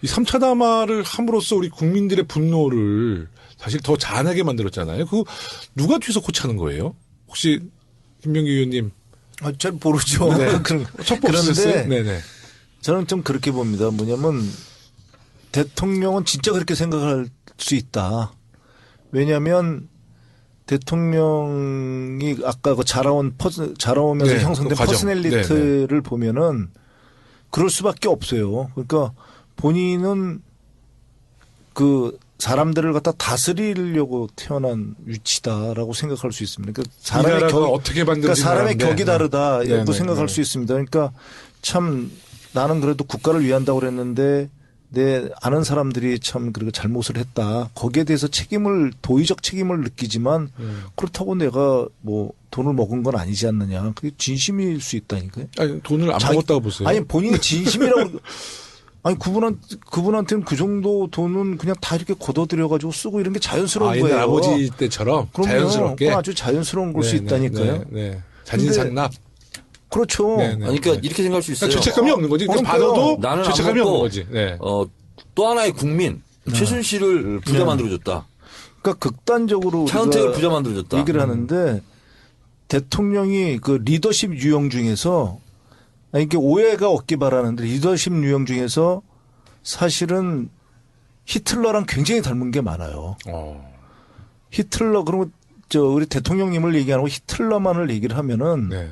이 3차 담화를 함으로써 우리 국민들의 분노를 사실 더 잔하게 만들었잖아요. 그 누가 뒤에서 코치하는 거예요? 혹시 김병기 의원님? 잘 모르죠. 네. 그런데 네네. 저는 좀 그렇게 봅니다. 뭐냐면 대통령은 진짜 그렇게 생각할 수 있다. 왜냐하면 대통령이 아까 그 자라오면서 네, 형성된 그 과정. 퍼스널리티를 보면은 그럴 수밖에 없어요. 그러니까 본인은 그 사람들을 갖다 다스리려고 태어난 위치다라고 생각할 수 있습니다. 그러니까 사람의 어떻게 그러니까 사람의 격이 네. 다르다고 생각할 수 있습니다. 그러니까 참 나는 그래도 국가를 위한다고 그랬는데 내 아는 사람들이 참 그렇게 잘못을 했다. 거기에 대해서 도의적 책임을 느끼지만 그렇다고 내가 뭐 돈을 먹은 건 아니지 않느냐. 그게 진심일 수 있다니까요. 아니, 돈을 안 먹었다고 보세요. 아니 본인이 진심이라고. 아니 그분한테는 그 정도 돈은 그냥 다 이렇게 걷어들여가지고 쓰고 이런 게 자연스러운 거예요. 아버지 때처럼 그럼요. 자연스럽게. 아주 자연스러운 걸 수 있다니까요. 네. 자진상납. 그렇죠. 네네. 아니, 그러니까 이렇게 생각할 수 있어요. 죄책감이 없는 거지. 그냥 받아도 나는 죄책감이 안 먹고, 없는 거지. 네. 또 하나의 국민 최순실을 부자 만들어줬다. 그러니까 극단적으로 차은택을 부자 만들어줬다. 얘기를 하는데 대통령이 그 리더십 유형 중에서 아니 이게 오해가 없기 바라는데 리더십 유형 중에서 사실은 히틀러랑 굉장히 닮은 게 많아요. 히틀러 그러면 우리 대통령님을 얘기하는 거 히틀러만을 얘기를 하면은 네.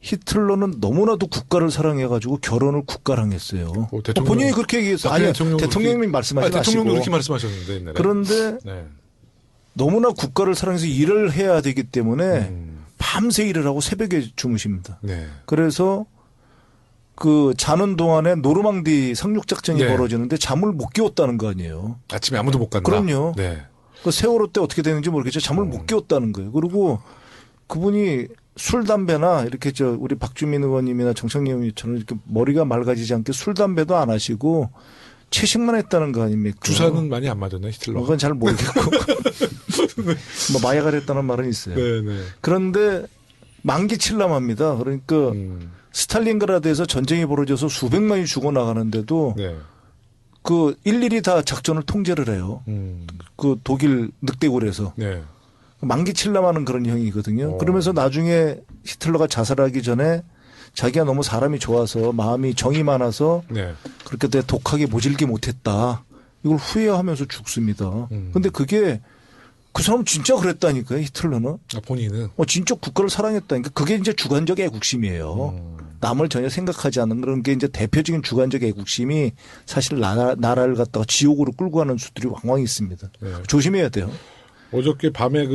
히틀러는 너무나도 국가를 사랑해가지고 결혼을 국가랑 했어요. 본인이 그렇게 얘기했어요. 아니 대통령님이 말씀하지 마시고. 대통령도 그렇게 말씀하셨는데 옛날에. 그런데 네. 너무나 국가를 사랑해서 일을 해야 되기 때문에 밤새 일을 하고 새벽에 주무십니다. 네. 그래서 그 자는 동안에 노르망디 상륙작전이 네. 벌어지는데 잠을 못 깨웠다는 거 아니에요. 아침에 아무도 못 간다. 그럼요. 네. 그 세월호 때 어떻게 되는지 모르겠죠. 잠을 못 깨웠다는 거예요. 그리고 그분이 술, 담배나 이렇게 우리 박주민 의원님이나 정청래의원님처럼 이렇게 머리가 맑아지지 않게 술, 담배도 안 하시고 채식만 했다는 거 아닙니까? 주사는 많이 안 맞았네, 히틀러. 그건 잘 모르겠고. 뭐 마약을 했다는 말은 있어요. 네네. 그런데 만기 칠람합니다. 그러니까 스탈린그라드에서 전쟁이 벌어져서 수백만이 죽어나가는데도 네. 그 일일이 다 작전을 통제를 해요. 그 독일 늑대굴에서. 네. 만기 칠람하는 그런 형이거든요. 그러면서 나중에 히틀러가 자살하기 전에 자기가 너무 사람이 좋아서 마음이 정이 많아서 네. 그렇게 내 독하게 모질게 못했다. 이걸 후회하면서 죽습니다. 근데 그게 그 사람은 진짜 그랬다니까요. 히틀러는. 본인은. 진짜 국가를 사랑했다니까. 그게 이제 주관적 애국심이에요. 남을 전혀 생각하지 않는 그런 게 이제 대표적인 주관적 애국심이 사실 나라를 갖다가 지옥으로 끌고 가는 수들이 왕왕 있습니다. 네. 조심해야 돼요. 어저께 밤에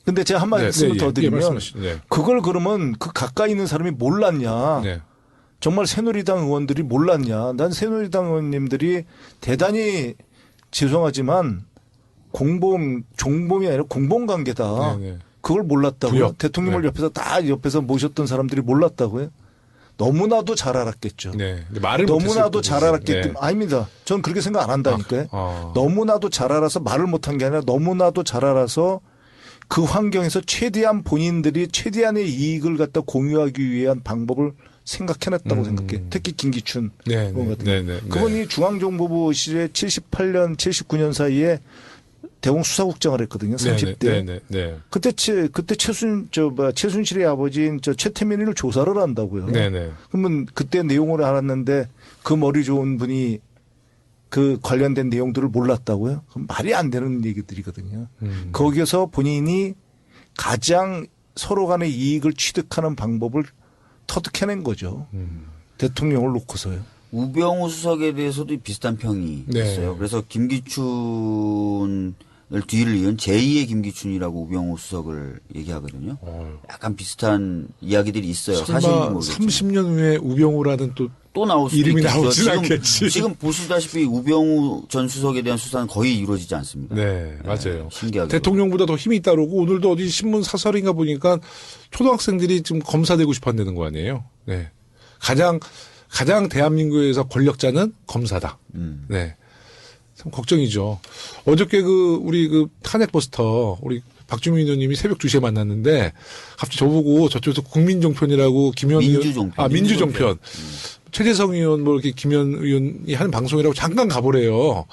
근데 제가 한 말씀을 더 드리면 네. 그걸 그러면 그 가까이 있는 사람이 몰랐냐. 네. 정말 새누리당 의원들이 몰랐냐. 난 새누리당 의원님들이 대단히 죄송하지만 종범이 아니라 공범관계다. 네네. 그걸 몰랐다고요. 부역. 대통령을 네. 옆에서 모셨던 사람들이 몰랐다고요. 너무나도 잘 알았겠죠. 네. 말을 너무나도 잘 알았기 네. 때문에 아닙니다. 저는 그렇게 생각 안 한다니까요. 아. 너무나도 잘 알아서 말을 못한 게 아니라 너무나도 잘 알아서 그 환경에서 최대한 본인들이 최대한의 이익을 갖다 공유하기 위한 방법을 생각해냈다고 생각해요. 특히 김기춘 의원 같은 경우. 그분이 중앙정보부 시절에 78년, 79년 사이에 대공 수사국장을 했거든요. 30대. 네. 그때 최순실의 아버지인 최태민이를 조사를 한다고요. 네네. 그러면 그때 내용을 알았는데 그 머리 좋은 분이 그 관련된 내용들을 몰랐다고요? 그럼 말이 안 되는 얘기들이거든요. 거기에서 본인이 가장 서로 간의 이익을 취득하는 방법을 터득해낸 거죠. 대통령을 놓고서요. 우병우 수석에 대해서도 비슷한 평이 네. 있어요. 그래서 김기춘을 뒤를 이은 제2의 김기춘이라고 우병우 수석을 얘기하거든요. 약간 비슷한 이야기들이 있어요. 사실인지 모르겠지만. 30년 후에 우병우라는 또 나올 수도 이름이 있겠죠. 나오진 않겠지. 지금 보시다시피 우병우 전 수석에 대한 수사는 거의 이루어지지 않습니다. 네, 맞아요. 신기하게. 대통령보다 더 힘이 따르고 오늘도 어디 신문 사설인가 보니까 초등학생들이 지금 검사되고 싶어 한다는 거 아니에요. 네. 가장 대한민국에서 권력자는 검사다. 네. 참 걱정이죠. 어저께 우리 탄핵버스터, 우리 박주민 의원님이 새벽 2시에 만났는데 갑자기 저보고 저쪽에서 국민종편이라고 김현희 민주종편. 민주종편. 최재성 의원 뭐 이렇게 김현 의원이 하는 방송이라고 잠깐 가보래요.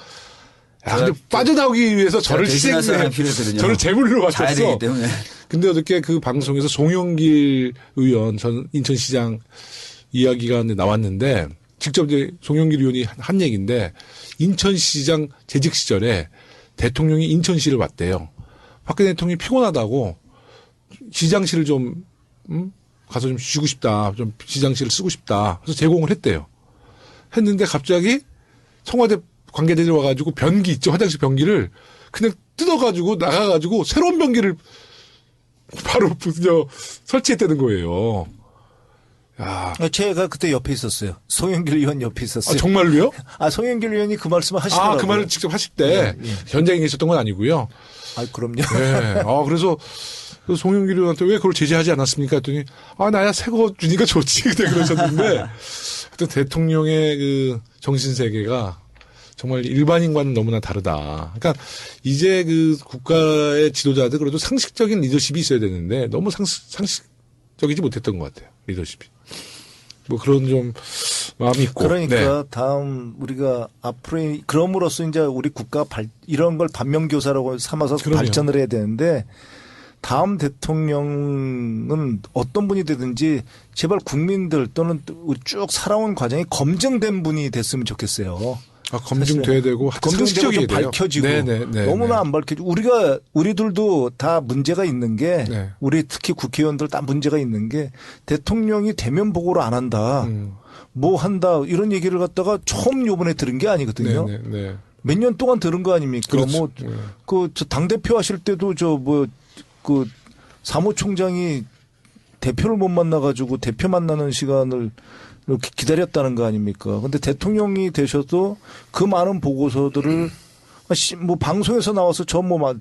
야, 근데 빠져나오기 위해서 저를 대신할 사람이 희생해. 필요했거든요. 저를 제물로 자야 바쳤어. 되기 때문에. 근데 어저께 그 방송에서 송영길 의원 전 인천시장 이야기가 나왔는데 직접 이제 송영길 의원이 한 얘기인데 인천시장 재직 시절에 대통령이 인천시를 왔대요. 박근혜 대통령이 피곤하다고 시장실을 좀 가서 좀 쉬고 싶다. 좀 시장실을 쓰고 싶다. 그래서 제공을 했대요. 했는데 갑자기 청와대 관계자들이 와가지고 변기 있죠. 화장실 변기를 그냥 뜯어가지고 나가가지고 새로운 변기를 바로 설치했다는 거예요. 야. 제가 그때 옆에 있었어요. 송영길 의원 옆에 있었어요. 아, 정말로요? 송영길 의원이 그 말씀을 하시더라고요. 그 말을 직접 하실 때 예, 예. 현장에 계셨던 건 아니고요. 그럼요. 네. 그래서 송영길 의원한테 왜 그걸 제재하지 않았습니까? 했더니 나야 새 거 주니까 좋지. 그때 그러셨는데 하여튼 대통령의 그 정신세계가 정말 일반인과는 너무나 다르다. 그러니까 이제 그 국가의 지도자들 그래도 상식적인 리더십이 있어야 되는데 너무 상식적이지 못했던 것 같아요. 리더십이. 뭐 그런 좀 마음이 있고. 그러니까 네. 다음 우리가 앞으로 그럼으로써 이제 우리 국가 이런 걸 반면교사라고 삼아서 그럼요. 발전을 해야 되는데 다음 대통령은 어떤 분이 되든지 제발 국민들 또는 쭉 살아온 과정이 검증된 분이 됐으면 좋겠어요. 검증돼야 되고 검증되고 좀 돼요. 밝혀지고 네네. 너무나 안 밝혀지고 우리들도 다 문제가 있는 게 네. 우리 특히 국회의원들 다 문제가 있는 게 대통령이 대면 보고를 안 한다. 뭐 한다 이런 얘기를 갖다가 처음 요번에 들은 게 아니거든요. 네. 몇 년 동안 들은 거 아닙니까? 그렇죠. 당 대표 하실 때도 사무총장이 대표를 못 만나가지고 대표 만나는 시간을 이렇게 기다렸다는 거 아닙니까? 근데 대통령이 되셔도 그 많은 보고서들을 뭐 방송에서 나와서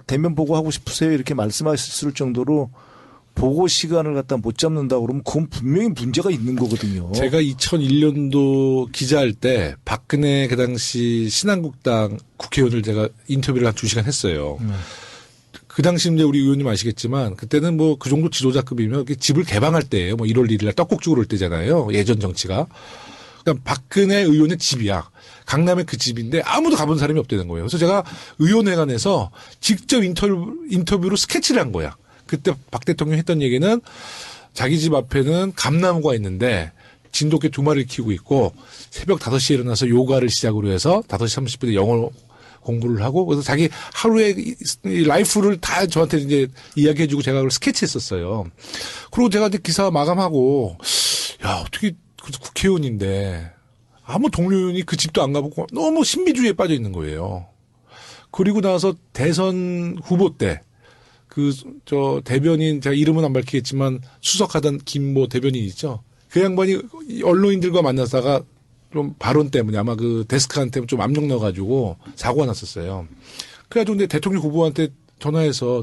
대면 보고하고 싶으세요 이렇게 말씀하셨을 정도로 보고 시간을 갖다 못 잡는다 그러면 그건 분명히 문제가 있는 거거든요. 제가 2001년도 기자할 때 박근혜 그 당시 신한국당 국회의원을 제가 인터뷰를 한 2시간 했어요. 그 당시 이제 우리 의원님 아시겠지만 그때는 뭐 그 정도 지도자급이면 집을 개방할 때예요. 뭐 1월 1일 날 떡국주 그럴 때잖아요. 예전 정치가. 그러니까 박근혜 의원의 집이야. 강남에 그 집인데 아무도 가본 사람이 없다는 거예요. 그래서 제가 의원회관에서 직접 인터뷰로 스케치를 한 거야. 그때 박 대통령이 했던 얘기는 자기 집 앞에는 감나무가 있는데 진돗개 2마리를 키우고 있고 새벽 5시에 일어나서 요가를 시작으로 해서 5시 30분에 영어 공부를 하고 그래서 자기 하루의 라이프를 다 저한테 이제 이야기해 주고 제가 그걸 스케치했었어요. 그리고 제가 이제 기사 마감하고 어떻게 국회의원인데 아무 동료의원이 그 집도 안 가보고 너무 신비주의에 빠져 있는 거예요. 그리고 나서 대선 후보 때 대변인 제가 이름은 안 밝히겠지만 수석하던 김모 대변인 있죠. 그 양반이 언론인들과 만나다가 좀 발언 때문에 아마 그 데스크한테 좀 압력 넣어가지고 사고가 났었어요. 그래가지고 근데 대통령 후보한테 전화해서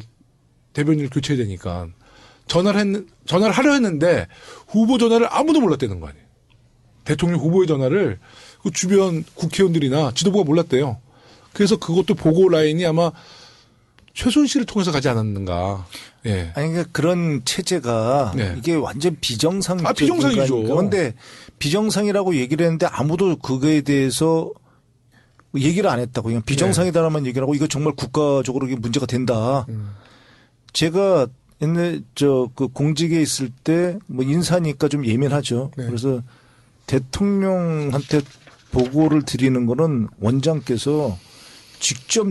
대변인을 교체해야 되니까 전화를 하려 했는데 후보 전화를 아무도 몰랐다는 거 아니에요. 대통령 후보의 전화를 그 주변 국회의원들이나 지도부가 몰랐대요. 그래서 그것도 보고 라인이 아마 최순실을 통해서 가지 않았는가. 예. 아니, 그러니까 그런 체제가 네. 이게 완전 비정상적인 비정상이죠. 그런데 비정상이라고 얘기를 했는데 아무도 그거에 대해서 얘기를 안 했다고. 그냥 비정상이다라만 얘기를 하고 이거 정말 국가적으로 이게 문제가 된다. 제가 옛날 그 공직에 있을 때 뭐 인사니까 좀 예민하죠. 네. 그래서 대통령한테 보고를 드리는 거는 원장께서 직접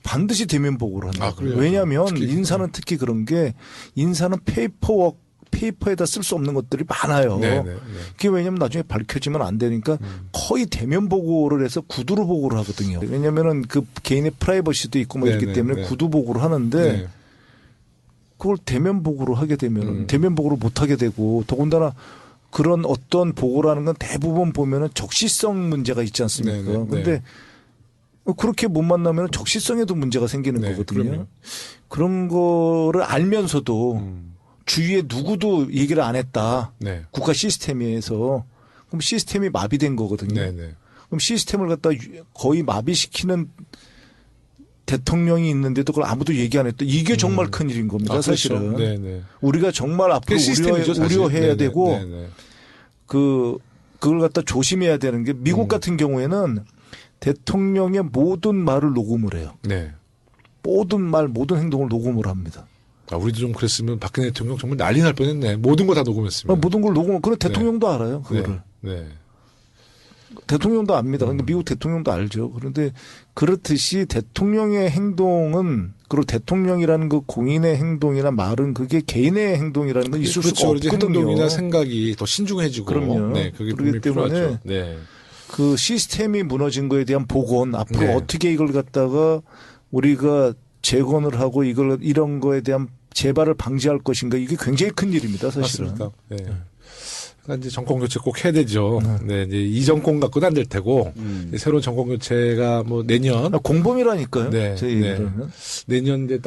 반드시 대면 보고를 한다. 그래요? 왜냐하면 특히. 인사는 특히 그런 게 인사는 페이퍼에다 쓸 수 없는 것들이 많아요. 네. 그게 왜냐하면 나중에 밝혀지면 안 되니까 거의 대면 보고를 해서 구두로 보고를 하거든요. 왜냐하면은 그 개인의 프라이버시도 있고 뭐 있기 때문에 구두 보고를 하는데 그걸 대면 보고로 하게 되면 대면 보고를 못 하게 되고 더군다나 그런 어떤 보고라는 건 대부분 보면은 적시성 문제가 있지 않습니까? 그런데 그렇게 못 만나면 적시성에도 문제가 생기는 거거든요. 그럼요. 그런 거를 알면서도 주위에 누구도 얘기를 안 했다. 네. 국가 시스템에서. 그럼 시스템이 마비된 거거든요. 그럼 시스템을 갖다 거의 마비시키는 대통령이 있는데도 그걸 아무도 얘기 안 했다. 이게 정말 큰 일인 겁니다. 사실은. 그렇죠. 우리가 정말 앞으로 우려해야 되고 그 그걸 갖다 조심해야 되는 게 미국 같은 경우에는 대통령의 모든 말을 녹음을 해요. 네. 모든 말, 모든 행동을 녹음을 합니다. 아, 우리도 좀 그랬으면 박근혜 대통령 정말 난리 날 뻔했네. 모든 거 다 녹음했으면. 모든 걸 녹음을, 그건 대통령도 알아요, 그거를. 네. 대통령도 압니다. 근데 미국 대통령도 알죠. 그런데 그렇듯이 대통령의 행동은, 그리고 대통령이라는 그 공인의 행동이나 말은 그게 개인의 행동이라는 건 있을 수가 그렇죠. 없거든요. 행동이나 생각이 더 신중해지고. 그럼요. 네, 그게 그렇기 분명히 필요하죠. 때문에 네. 그 시스템이 무너진 거에 대한 복원, 앞으로 네. 어떻게 이걸 갖다가 우리가 재건을 하고 이런 거에 대한 재발을 방지할 것인가, 이게 굉장히 큰 일입니다, 사실은. 맞습니다. 네. 그러니까 이제 정권 교체 꼭 해야 되죠. 네, 이제 이 정권 갖고는 안 될 테고 이제 새로운 정권 교체가 뭐 내년 공범이라니까요. 네, 제 네. 얘기를 하면. 내년 이제